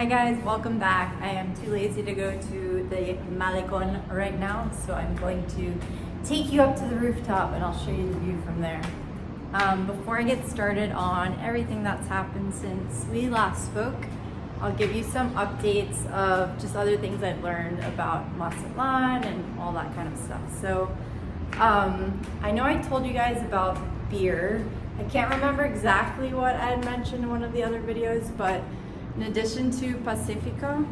Hi guys, welcome back. I am too lazy to go to the Malecon right now, so I'm going to take you up to the rooftop and I'll show you the view from there. Before I get started on everything that's happened since we last spoke, I'll give you some updates of just other things I've learned about Mazatlán and all that kind of stuff. So I know I told you guys about beer. I can't remember exactly what I had mentioned in one of the other videos, but in addition to Pacifico,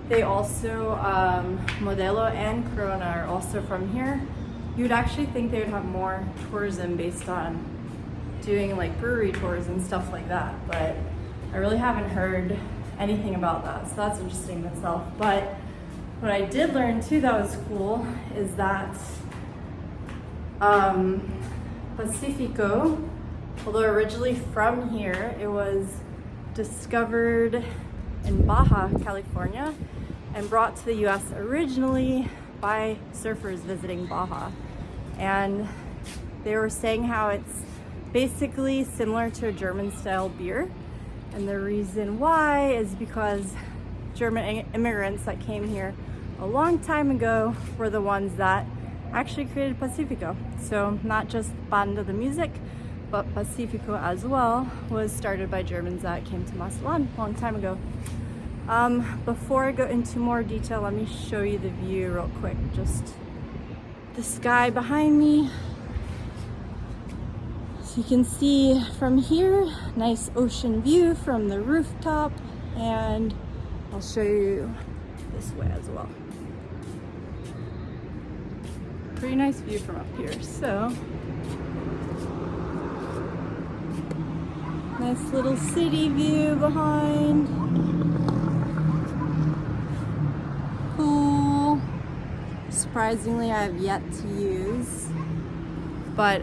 they also, Modelo and Corona are also from here. You would actually think they would have more tourism based on doing like brewery tours and stuff like that, but I really haven't heard anything about that, so that's interesting in itself. But what I did learn too that was cool is that Pacifico, although originally from here, it was discovered in Baja California and brought to the US originally by surfers visiting Baja. And they were saying how it's basically similar to a German style beer. And the reason why is because German immigrants that came here a long time ago were the ones that actually created Pacifico. So not just Banda the music, but Pacifico as well was started by Germans that came to Mazatlán a long time ago. Before I go into more detail, let me show you the view real quick. Just the sky behind me. So you can see from here, nice ocean view from the rooftop, and I'll show you this way as well. Pretty nice view from up here. So nice little city view behind. Cool. Surprisingly, I have yet to use. But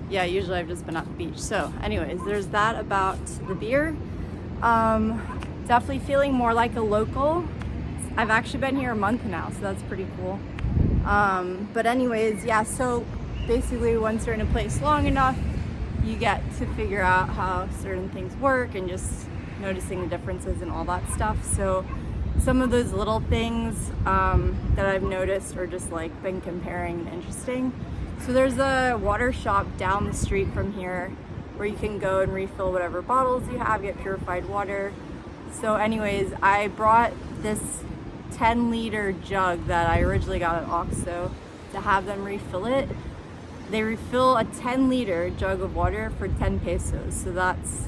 yeah, usually I've just been at the beach. So anyways, there's that about the beer. Definitely feeling more like a local. I've actually been here a month now, so that's pretty cool. But anyways, yeah, so basically once you're in a place long enough, you get to figure out how certain things work and just noticing the differences and all that stuff. So some of those little things that I've noticed or just like been comparing and interesting. So there's a water shop down the street from here where you can go and refill whatever bottles you have, get purified water. So anyways, I brought this 10-liter jug that I originally got at Oxo to have them refill it. They refill a 10-liter jug of water for 10 pesos. So that's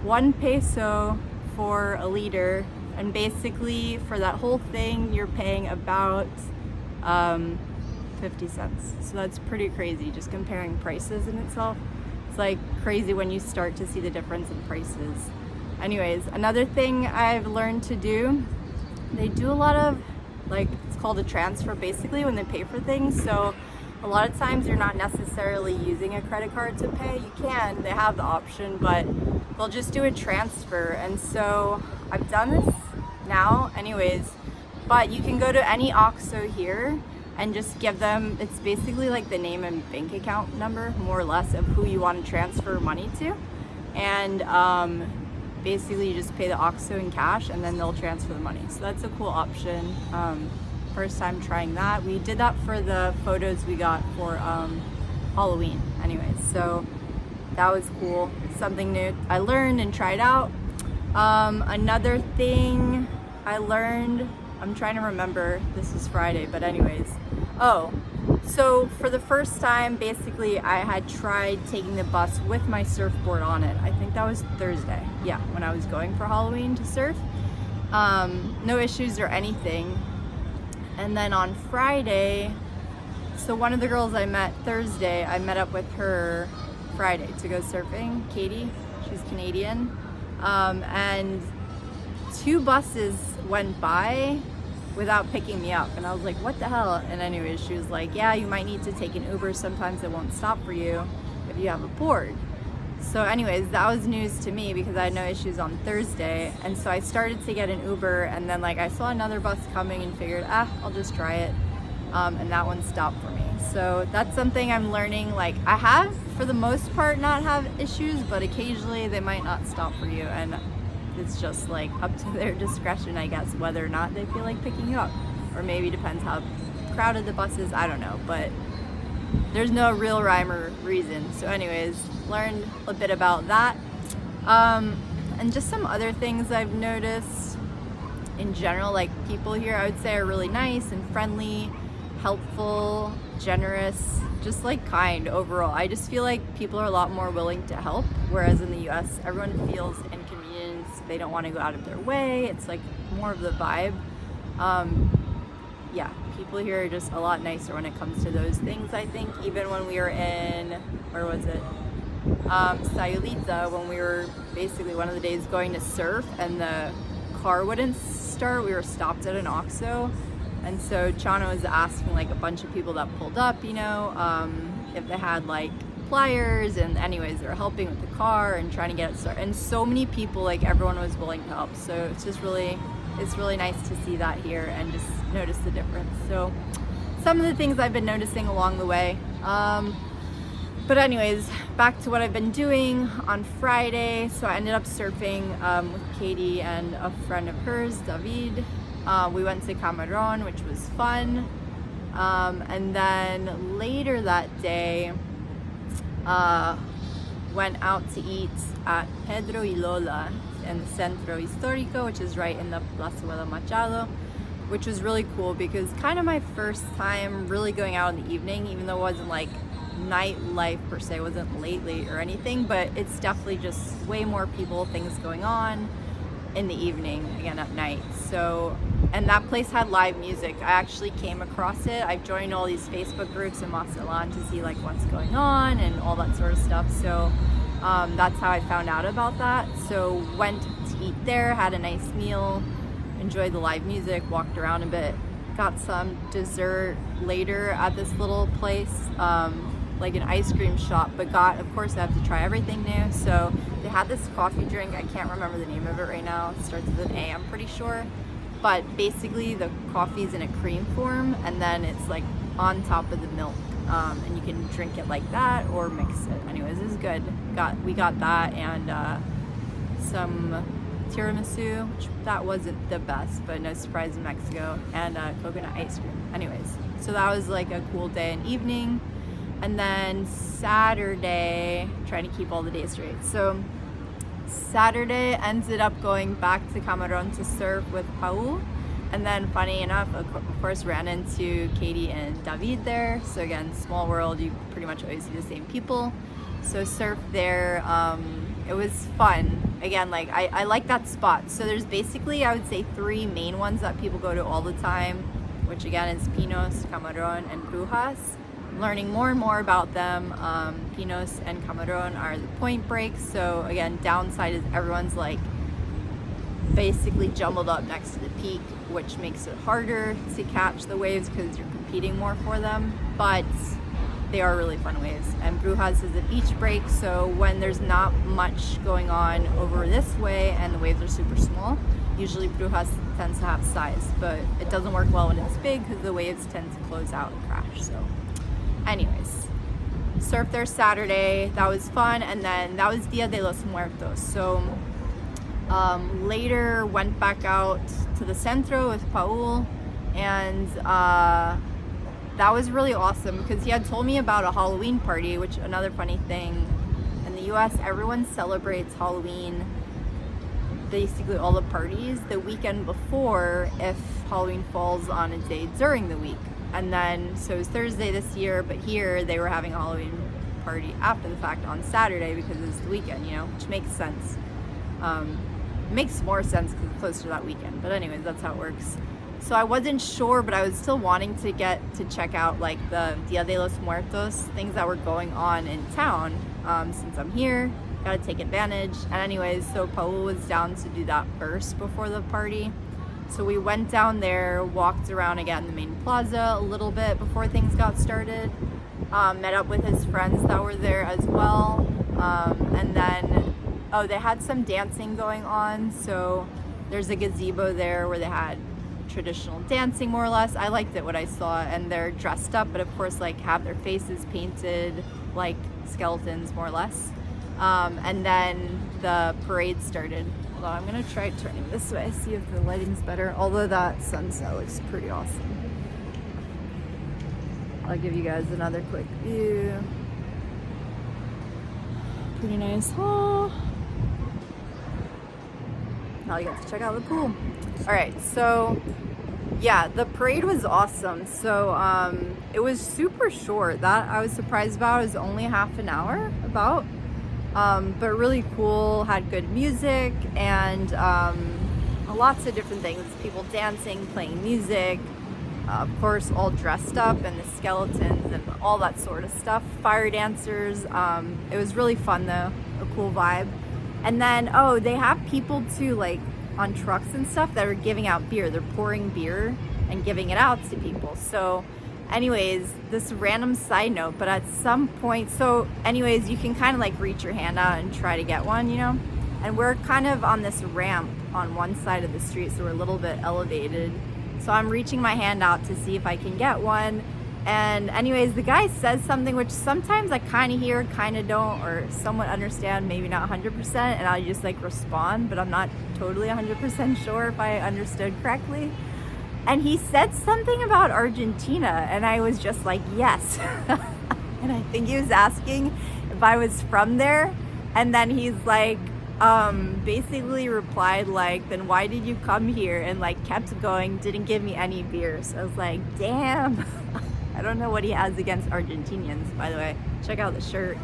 1 peso for a liter. And basically for that whole thing, you're paying about 50 cents. So that's pretty crazy, just comparing prices in itself. It's like crazy when you start to see the difference in prices. Anyways, another thing I've learned to do, they do a lot of, like, it's called a transfer basically when they pay for things. So a lot of times you're not necessarily using a credit card to pay. You can, they have the option, but they'll just do a transfer. And so I've done this now anyways, but you can go to any Oxxo here and just give them, it's basically like the name and bank account number, more or less, of who you want to transfer money to. And basically you just pay the Oxxo in cash and then they'll transfer the money. So that's a cool option. First time trying that. We did that for the photos we got for Halloween anyways, so that was cool. Something new I learned and tried out. Another thing I learned, I'm trying to remember, this is Friday, but anyways. Oh, so for the first time, basically I had tried taking the bus with my surfboard on it. I think that was Thursday, yeah, when I was going for Halloween to surf. No issues or anything. And then on Friday, so one of the girls I met Thursday, I met up with her Friday to go surfing, Katie, she's Canadian. And 2 buses went by without picking me up. And I was like, what the hell? And anyways, she was like, yeah, you might need to take an Uber. Sometimes it won't stop for you if you have a board. So anyways, that was news to me because I had no issues on Thursday. And so I started to get an Uber, and then like I saw another bus coming and figured, I'll just try it. And that one stopped for me. So that's something I'm learning. Like I have, for the most part, not have issues, but occasionally they might not stop for you. And it's just like up to their discretion, I guess, whether or not they feel like picking you up. Or maybe depends how crowded the bus is, I don't know, but there's no real rhyme or reason. So anyways, learned a bit about that. And just some other things I've noticed in general, like people here I would say are really nice and friendly, helpful, generous, just like kind overall. I just feel like people are a lot more willing to help, whereas in the US everyone feels inconvenienced, they don't want to go out of their way. It's like more of the vibe. Yeah, people here are just a lot nicer when it comes to those things, I think. Even when we were in, where was it? Sayulita, when we were basically one of the days going to surf and the car wouldn't start, we were stopped at an OXXO. And so Chana was asking like a bunch of people that pulled up, you know, if they had like pliers, and anyways, they were helping with the car and trying to get it started. And so many people, like everyone was willing to help. So it's just really, it's really nice to see that here and just notice the difference. So some of the things I've been noticing along the way. But anyways, back to what I've been doing on Friday. So I ended up surfing with Katie and a friend of hers, David. We went to Camarón, which was fun. And then later that day, went out to eat at Pedro y Lola in the Centro Histórico, which is right in the Plaza de Machado, which was really cool because kind of my first time really going out in the evening, even though it wasn't like nightlife per se, it wasn't late or anything, but it's definitely just way more people, things going on in the evening, again at night. So, and that place had live music. I actually came across it. I've joined all these Facebook groups in Mazatlán to see like what's going on and all that sort of stuff. So that's how I found out about that. So went to eat there, had a nice meal, enjoyed the live music, walked around a bit, got some dessert later at this little place, like an ice cream shop, but of course I have to try everything new. So they had this coffee drink, I can't remember the name of it right now, it starts with an A, I'm pretty sure. But basically the coffee's in a cream form and then it's like on top of the milk, and you can drink it like that or mix it. Anyways, it was good. We got that and some tiramisu, which that wasn't the best, but no surprise in Mexico, and coconut ice cream. Anyways, so that was like a cool day and evening. And then Saturday, trying to keep all the days straight. So Saturday ended up going back to Camarón to surf with Paul. And then funny enough, of course, ran into Katie and David there. So again, small world, you pretty much always see the same people. So surfed there, it was fun. Again, like I like that spot. So there's basically, I would say 3 main ones that people go to all the time, which again is Pinos, Camarón, and Brujas. Learning more and more about them. Pinos and Camarón are the point breaks. So again, downside is everyone's like basically jumbled up next to the peak, which makes it harder to catch the waves because you're competing more for them. But they are really fun waves. And Brujas is a beach break, so when there's not much going on over this way and the waves are super small, usually Brujas tends to have size, but it doesn't work well when it's big because the waves tend to close out and crash. So anyways, surfed there Saturday, that was fun, and then that was Dia de los Muertos. So later went back out to the Centro with Paul, and that was really awesome because he had told me about a Halloween party, which another funny thing, in the US everyone celebrates Halloween, basically all the parties, the weekend before if Halloween falls on a day during the week. And then, so it was Thursday this year, but here they were having a Halloween party after the fact on Saturday because it's the weekend, you know, which makes sense. Makes more sense because it's close to that weekend. But anyways, that's how it works. So I wasn't sure, but I was still wanting to get to check out like the Dia de los Muertos, things that were going on in town. Since I'm here, gotta take advantage. And anyways, so Paul was down to do that first before the party. So we went down there, walked around again the main plaza a little bit before things got started. Met up with his friends that were there as well. And then, they had some dancing going on. So there's a gazebo there where they had traditional dancing more or less. I liked it what I saw, and they're dressed up, but of course like have their faces painted like skeletons more or less. And then the parade started, Hold on, I'm gonna try turning this way, see if the lighting's better. Although that sunset looks pretty awesome. I'll give you guys another quick view. Pretty nice hall. Now you get to check out the pool. All right, so yeah, the parade was awesome. So it was super short. That I was surprised about. It was only half an hour about, but really cool. Had good music and lots of different things. People dancing, playing music, of course, all dressed up, and the skeletons and all that sort of stuff. Fire dancers. It was really fun though. A cool vibe. And then, oh, they have people too, like on trucks and stuff that are giving out beer. They're pouring beer and giving it out to people. So anyways, this random side note, but at some point, so anyways, you can kind of like reach your hand out and try to get one, you know? And we're kind of on this ramp on one side of the street, so we're a little bit elevated. So I'm reaching my hand out to see if I can get one. And anyways, the guy says something which sometimes I kind of hear, kind of don't, or somewhat understand, maybe not 100%, and I'll just like respond, but I'm not totally 100% sure if I understood correctly. And he said something about Argentina, and I was just like, yes. And I think he was asking if I was from there, and then he's like, basically replied like, then why did you come here? And like kept going, didn't give me any beer. So I was like, damn. I don't know what he has against Argentinians, by the way. Check out the shirt.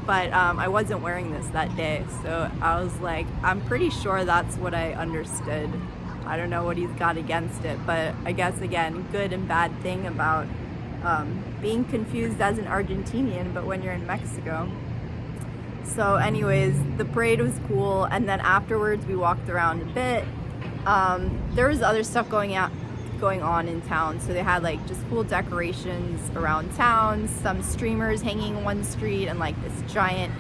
But I wasn't wearing this that day, so I was like, I'm pretty sure that's what I understood. I don't know what he's got against it, but I guess, again, good and bad thing about being confused as an Argentinian, but when you're in Mexico. So anyways, the parade was cool, and then afterwards we walked around a bit. There was other stuff going on in town, so they had like just cool decorations around town, some streamers hanging in one street, and like this giant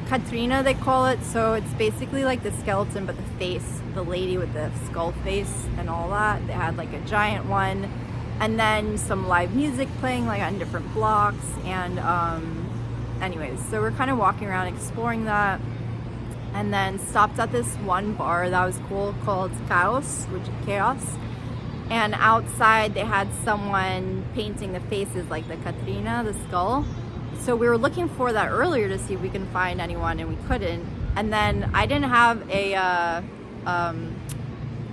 Catrina, they call it. So it's basically like the skeleton, but the face, the lady with the skull face and all that. They had like a giant one, and then some live music playing like on different blocks. And anyways, so we're kind of walking around exploring that, and then stopped at this one bar that was cool called Chaos, which is Chaos. And outside they had someone painting the faces like the Catrina, the skull. So we were looking for that earlier to see if we can find anyone, and we couldn't. And then I didn't have a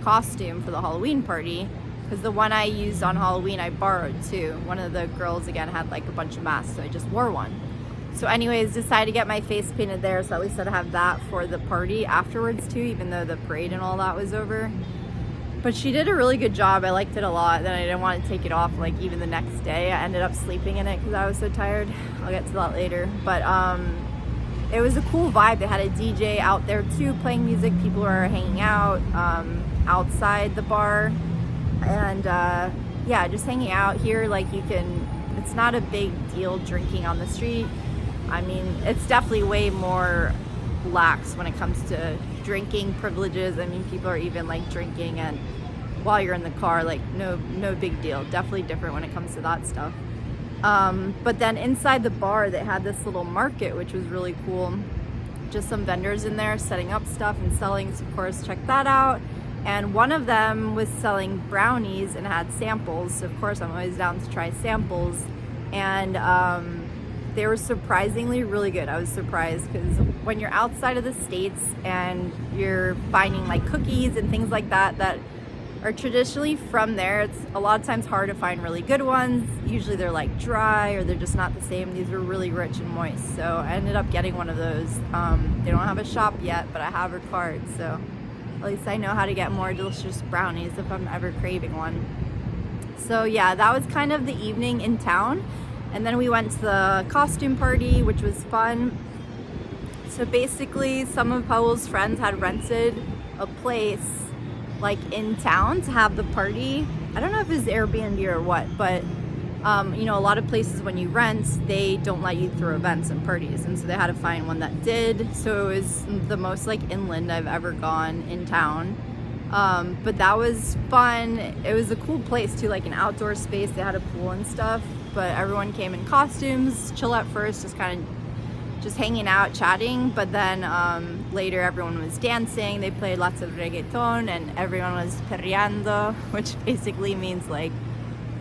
costume for the Halloween party, because the one I used on Halloween I borrowed too. One of the girls again had like a bunch of masks, so I just wore one. So anyways, decided to get my face painted there, so at least I'd have that for the party afterwards too, even though the parade and all that was over. But she did a really good job. I liked it a lot. Then I didn't want to take it off like even the next day. I ended up sleeping in it because I was so tired. I'll get to that later. But it was a cool vibe. They had a DJ out there too playing music. People were hanging out outside the bar. And yeah, just hanging out here. Like you can, it's not a big deal drinking on the street. I mean, it's definitely way more lax when it comes to drinking privileges. I mean, people are even like drinking and while you're in the car, like no big deal. Definitely different when it comes to that stuff. But then inside the bar they had this little market, which was really cool. Just some vendors in there setting up stuff and selling, so of course check that out. And one of them was selling brownies and had samples, so of course I'm always down to try samples. And they were surprisingly really good. I was surprised because when you're outside of the States and you're finding like cookies and things like that that are traditionally from there, it's a lot of times hard to find really good ones. Usually they're like dry or they're just not the same. These were really rich and moist, so I ended up getting one of those. They don't have a shop yet, but I have her card, so at least I know how to get more delicious brownies if I'm ever craving one. So yeah, that was kind of the evening in town. And then we went to the costume party, which was fun. So basically, some of Paul's friends had rented a place like in town to have the party. I don't know if it was Airbnb or what, but you know, a lot of places when you rent, they don't let you throw events and parties. And so they had to find one that did. So it was the most like inland I've ever gone in town. But that was fun. It was a cool place too, like an outdoor space. They had a pool and stuff. But everyone came in costumes, chill at first, just kind of just hanging out, chatting, but then later everyone was dancing. They played lots of reggaeton and everyone was perreando, which basically means like,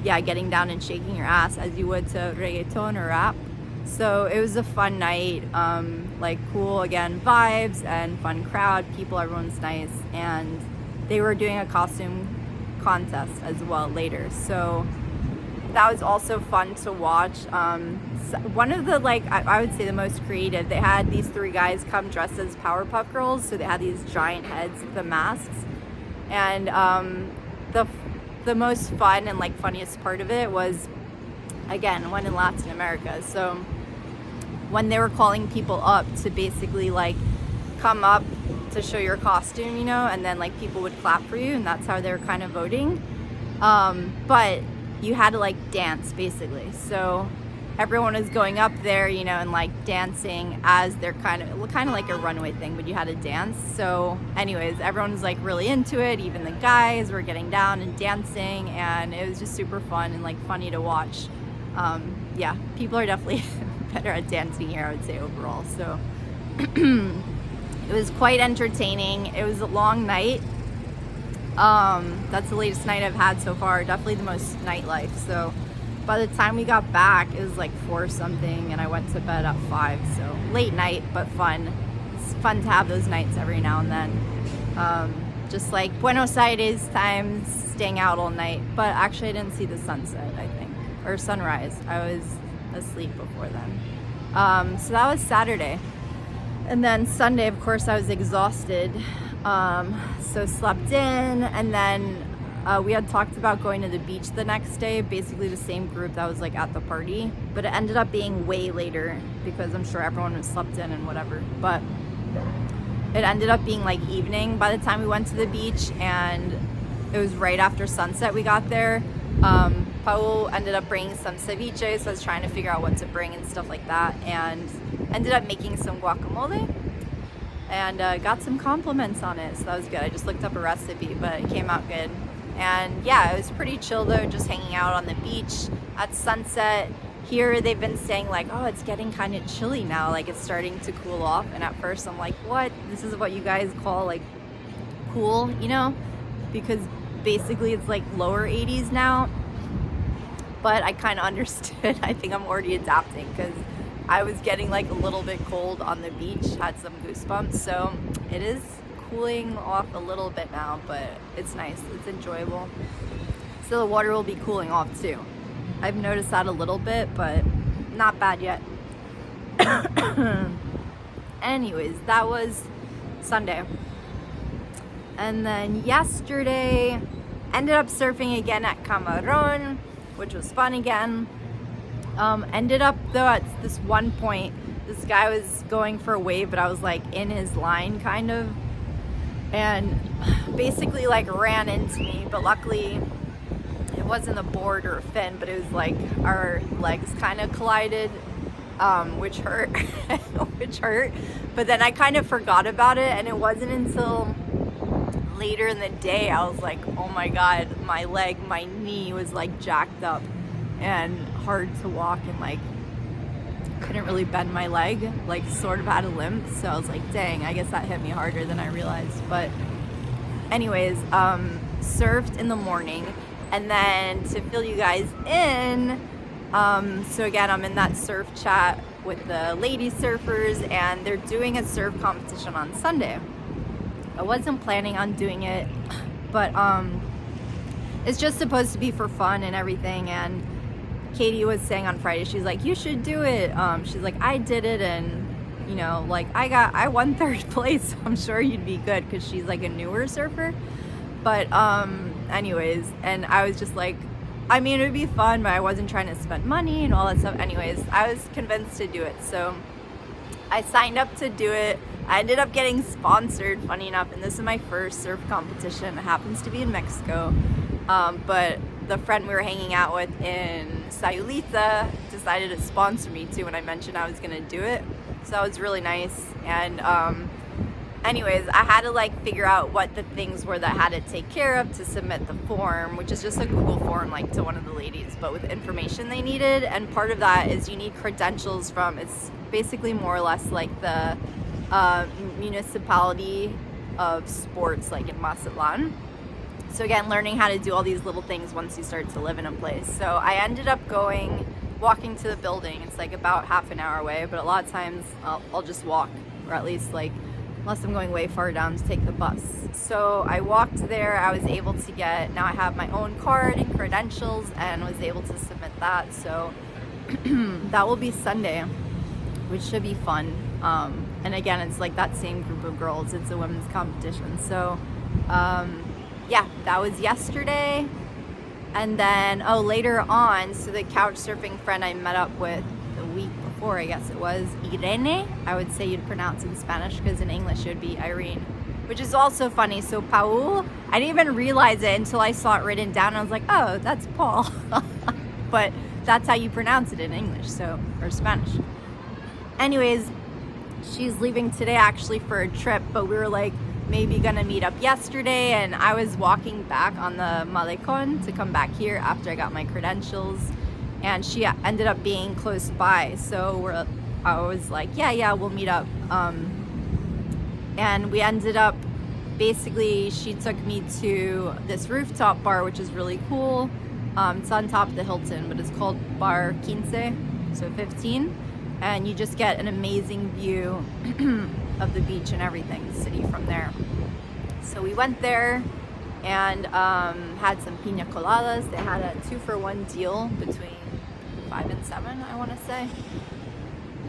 yeah, getting down and shaking your ass as you would to reggaeton or rap. So it was a fun night, like cool, again, vibes and fun crowd, people, everyone's nice. And they were doing a costume contest as well later. So that was also fun to watch. One of the, like, I would say the most creative, they had these 3 guys come dressed as Powerpuff Girls. So they had these giant heads with the masks. And the most fun and like funniest part of it was, again, one in Latin America. So when they were calling people up to basically like come up to show your costume, you know, and then like people would clap for you, and that's how they were kind of voting. But you had to like dance basically. So everyone was going up there, you know, and like dancing as they're kind of like a runway thing, but you had to dance. So anyways, everyone was like really into it. Even the guys were getting down and dancing, and it was just super fun and like funny to watch. Yeah, people are definitely better at dancing here, I would say, overall. So it was quite entertaining. It was a long night. That's the latest night I've had so far. Definitely the most nightlife. So by the time we got back, it was like 4 something, and I went to bed at 5. So late night, but fun. It's fun to have those nights every now and then. Just like Buenos Aires times, staying out all night. But actually, I didn't see the sunset, I think, or sunrise. I was asleep before then. So that was Saturday. And then Sunday, of course, I was exhausted. So slept in, and then we had talked about going to the beach the next day, basically the same group that was like at the party, but it ended up being way later because I'm sure everyone was slept in and whatever. But it ended up being like evening by the time we went to the beach, and it was right after sunset we got there. Paul ended up bringing some ceviche, so I was trying to figure out what to bring and stuff like that, and ended up making some guacamole. And got some compliments on it, so that was good. I just looked up a recipe, but it came out good. And yeah, it was pretty chill though, just hanging out on the beach at sunset. Here they've been saying like, oh, it's getting kind of chilly now, like it's starting to cool off. And at first I'm like, what? This is what you guys call like cool, you know? Because basically it's like lower 80s now. But I kind of understood. I think I'm already adapting because I was getting like a little bit cold on the beach, had some goosebumps. So it is cooling off a little bit now, but it's nice, it's enjoyable. So the water will be cooling off too. I've noticed that a little bit, but not bad yet. Anyways, that was Sunday. And then yesterday, ended up surfing again at Camarón, which was fun again. Ended up though at this one point, this guy was going for a wave, but I was like in his line kind of, and basically like ran into me, but luckily it wasn't a board or a fin, but it was like our legs kind of collided, which hurt. But then I kind of forgot about it, and it wasn't until later in the day I was like, oh my god, my knee was like jacked up and hard to walk, and like couldn't really bend my leg, like sort of had a limp. So I was like, dang, I guess that hit me harder than I realized. But anyways, surfed in the morning, and then to fill you guys in, so again, I'm in that surf chat with the lady surfers, and they're doing a surf competition on Sunday. I wasn't planning on doing it, but it's just supposed to be for fun and everything. And Katie was saying on Friday, she's like, you should do it. She's like, I did it, and you know, like I won 3rd place, so I'm sure you'd be good, because she's like a newer surfer. But anyways, and I was just like, I mean, it would be fun, but I wasn't trying to spend money and all that stuff. Anyways, I was convinced to do it, so I signed up to do it. I ended up getting sponsored, funny enough, and this is my first surf competition. It happens to be in Mexico, but the friend we were hanging out with in Sayulita decided to sponsor me too when I mentioned I was gonna do it. So that was really nice. And anyways, I had to like figure out what the things were that I had to take care of to submit the form, which is just a Google form like to one of the ladies, but with information they needed. And part of that is you need credentials from, it's basically more or less like the municipality of sports, like in Mazatlán. So again, learning how to do all these little things once you start to live in a place. So I ended up walking to the building. It's like about half an hour away, but a lot of times I'll just walk, or at least like, unless I'm going way far down to take the bus. So I walked there. I was able to now I have my own card and credentials and was able to submit that. So that will be Sunday, which should be fun. And again, it's like that same group of girls. It's a women's competition. So yeah, that was yesterday. And then, later on, so the couch surfing friend I met up with the week before, I guess it was, Irene, I would say you'd pronounce in Spanish, because in English it would be Irene, which is also funny. So Paul, I didn't even realize it until I saw it written down. I was like, oh, that's Paul. But that's how you pronounce it in English, or Spanish. Anyways, she's leaving today actually for a trip, but we were like maybe gonna meet up yesterday, and I was walking back on the Malecon to come back here after I got my credentials, and she ended up being close by. So I was like, yeah, we'll meet up. And we ended up, basically, she took me to this rooftop bar, which is really cool. It's on top of the Hilton, but it's called Bar 15, so 15. And you just get an amazing view of the beach and everything, the city from there. So we went there and had some piña coladas. They had a 2-for-1 deal between 5 and 7, I want to say.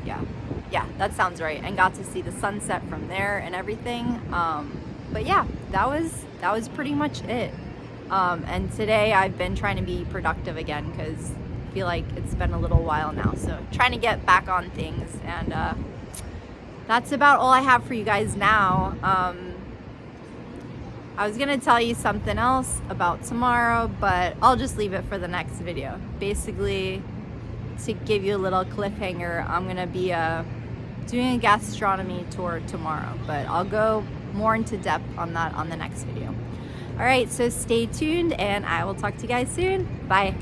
Yeah, that sounds right. And got to see the sunset from there and everything. But yeah, that was pretty much it. And today I've been trying to be productive again, because I feel like it's been a little while now. So trying to get back on things, and that's about all I have for you guys now. I was gonna tell you something else about tomorrow, but I'll just leave it for the next video. Basically, to give you a little cliffhanger, I'm gonna be doing a gastronomy tour tomorrow, but I'll go more into depth on that on the next video. All right, so stay tuned, and I will talk to you guys soon. Bye.